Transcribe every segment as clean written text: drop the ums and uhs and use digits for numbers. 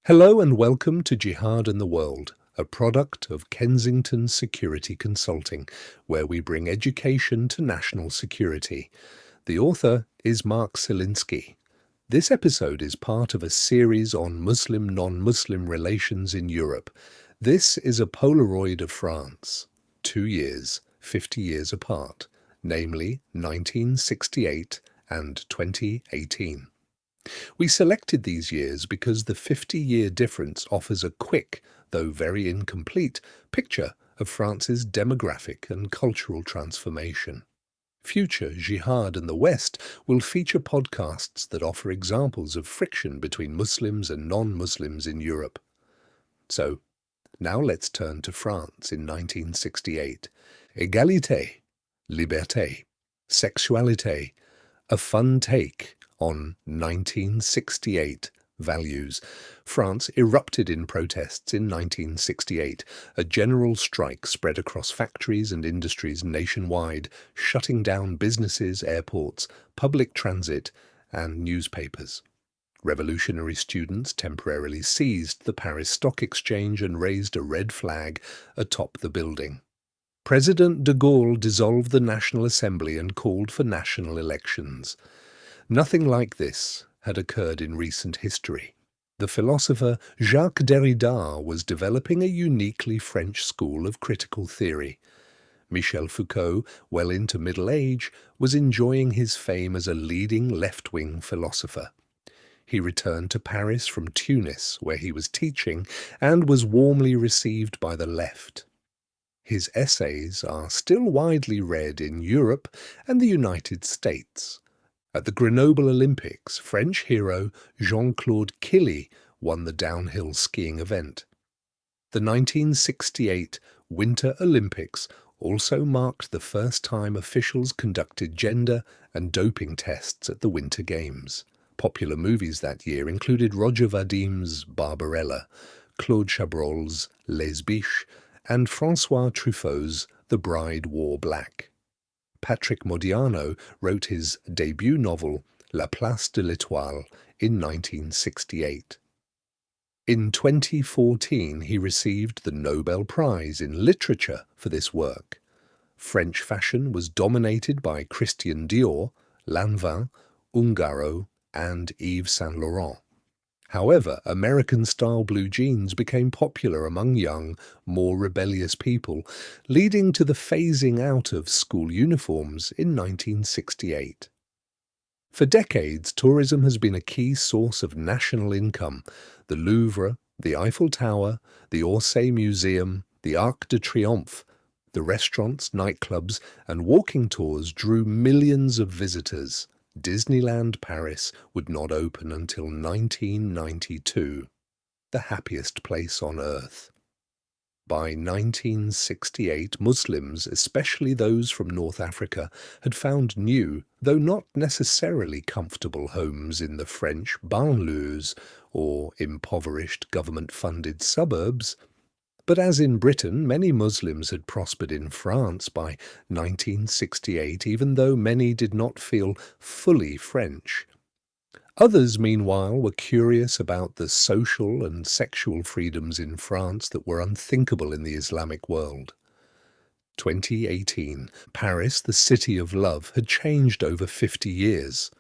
Hello and welcome to Jihad in the World, a product of Kensington Security Consulting, where we bring education to national security. The author is Mark Silinsky. This episode is part of a series on Muslim-non-Muslim relations in Europe. This is a Polaroid of France, 2 years, 50 years apart, namely 1968 and 2018. We selected these years because the 50-year difference offers a quick, though very incomplete, picture of France's demographic and cultural transformation. Future Jihad in the West will feature podcasts that offer examples of friction between Muslims and non-Muslims in Europe. So, now let's turn to France in 1968. Egalité, Liberté, Sexualité, a fun take on 1968 values. France erupted in protests in 1968. A general strike spread across factories and industries nationwide, shutting down businesses, airports, public transit, and newspapers. Revolutionary students temporarily seized the Paris Stock Exchange and raised a red flag atop the building. President de Gaulle dissolved the National Assembly and called for national elections. Nothing like this had occurred in recent history. The philosopher Jacques Derrida was developing a uniquely French school of critical theory. Michel Foucault, well into middle age, was enjoying his fame as a leading left-wing philosopher. He returned to Paris from Tunis, where he was teaching, and was warmly received by the left. His essays are still widely read in Europe and the United States. At the Grenoble Olympics, French hero Jean-Claude Killy won the downhill skiing event. The 1968 Winter Olympics also marked the first time officials conducted gender and doping tests at the Winter Games. Popular movies that year included Roger Vadim's Barbarella, Claude Chabrol's Les Biches, and François Truffaut's The Bride Wore Black. Patrick Modiano wrote his debut novel La Place de l'Étoile in 1968. In 2014, he received the Nobel Prize in Literature for this work. French fashion was dominated by Christian Dior, Lanvin, Ungaro, and Yves Saint Laurent. However, American-style blue jeans became popular among young, more rebellious people, leading to the phasing out of school uniforms in 1968. For decades, tourism has been a key source of national income. The Louvre, the Eiffel Tower, the Orsay Museum, the Arc de Triomphe, the restaurants, nightclubs, and walking tours drew millions of visitors. Disneyland Paris would not open until 1992, the happiest place on earth. By 1968, Muslims, especially those from North Africa, had found new, though not necessarily comfortable homes in the French banlieues, or impoverished government-funded suburbs. But as in Britain, many Muslims had prospered in France by 1968, even though many did not feel fully French. Others, meanwhile, were curious about the social and sexual freedoms in France that were unthinkable in the Islamic world. 2018, Paris, the city of love, had changed over 50 years.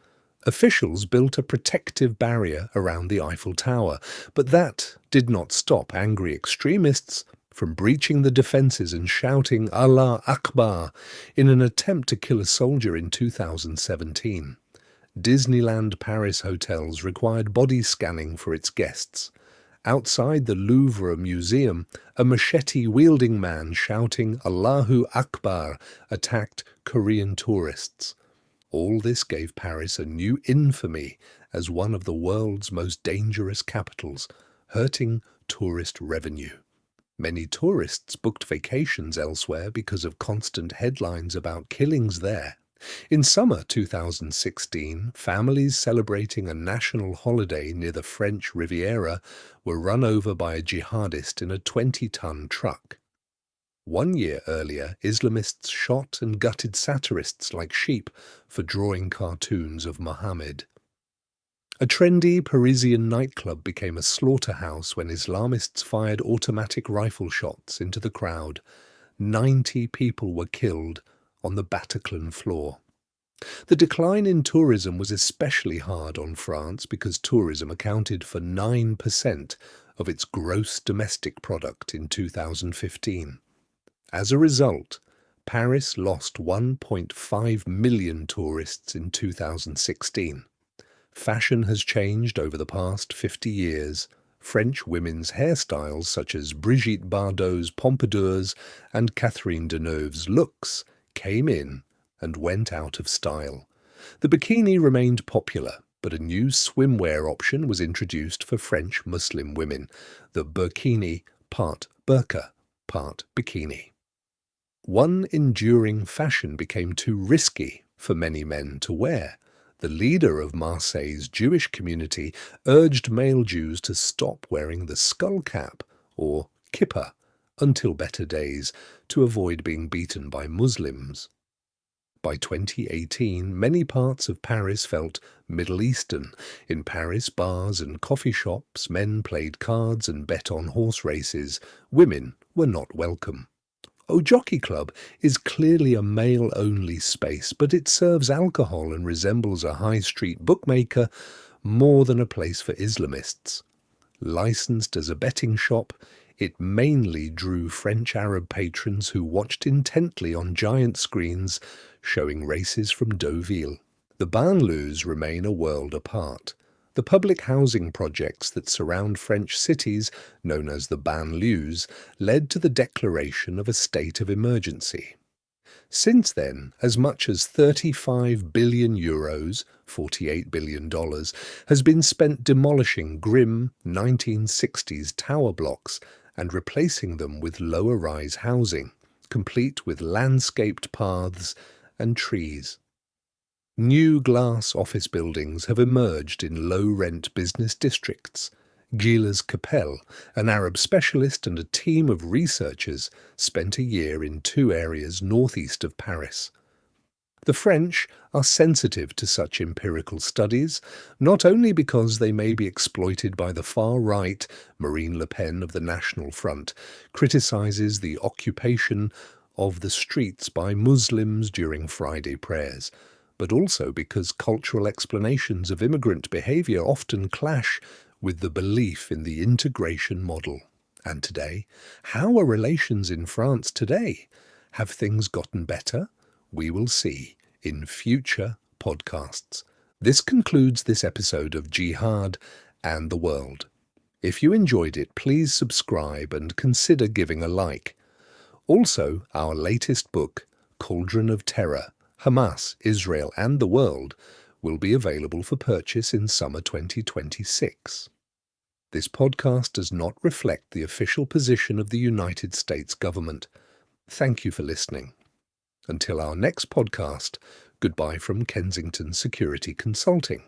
Officials built a protective barrier around the Eiffel Tower, but that did not stop angry extremists from breaching the defences and shouting Allah Akbar in an attempt to kill a soldier in 2017. Disneyland Paris hotels required body scanning for its guests. Outside the Louvre Museum, a machete-wielding man shouting Allahu Akbar attacked Korean tourists. All this gave Paris a new infamy as one of the world's most dangerous capitals, hurting tourist revenue. Many tourists booked vacations elsewhere because of constant headlines about killings there. In summer 2016, families celebrating a national holiday near the French Riviera were run over by a jihadist in a 20-ton truck. 1 year earlier, Islamists shot and gutted satirists like sheep for drawing cartoons of Muhammad. A trendy Parisian nightclub became a slaughterhouse when Islamists fired automatic rifle shots into the crowd. 90 people were killed on the Bataclan floor. The decline in tourism was especially hard on France because tourism accounted for 9% of its gross domestic product in 2015. As a result, Paris lost 1.5 million tourists in 2016. Fashion has changed over the past 50 years. French women's hairstyles such as Brigitte Bardot's pompadours and Catherine Deneuve's looks came in and went out of style. The bikini remained popular, but a new swimwear option was introduced for French Muslim women, the burkini, part burqa, part bikini. One enduring fashion became too risky for many men to wear. The leader of Marseille's Jewish community urged male Jews to stop wearing the skull cap, or kippah, until better days, to avoid being beaten by Muslims. By 2018, many parts of Paris felt Middle Eastern. In Paris bars and coffee shops, men played cards and bet on horse races. Women were not welcome. Au Jockey Club is clearly a male-only space, but it serves alcohol and resembles a high-street bookmaker more than a place for Islamists. Licensed as a betting shop, it mainly drew French Arab patrons who watched intently on giant screens showing races from Deauville. The banlieues remain a world apart. The public housing projects that surround French cities, known as the banlieues, led to the declaration of a state of emergency. Since then, as much as €35 billion, $48 billion, has been spent demolishing grim 1960s tower blocks and replacing them with lower-rise housing, complete with landscaped paths and trees. New glass office buildings have emerged in low-rent business districts. Gilles Capel, an Arab specialist, and a team of researchers spent a year in 2 areas northeast of Paris. The French are sensitive to such empirical studies, not only because they may be exploited by the far right. Marine Le Pen of the National Front criticises the occupation of the streets by Muslims during Friday prayers, but also because cultural explanations of immigrant behaviour often clash with the belief in the integration model. And today, how are relations in France today? Have things gotten better? We will see in future podcasts. This concludes this episode of Jihad and the World. If you enjoyed it, please subscribe and consider giving a like. Also, our latest book, Cauldron of Terror, Hamas, Israel and the World, will be available for purchase in summer 2026. This podcast does not reflect the official position of the United States government. Thank you for listening. Until our next podcast, goodbye from Kensington Security Consulting.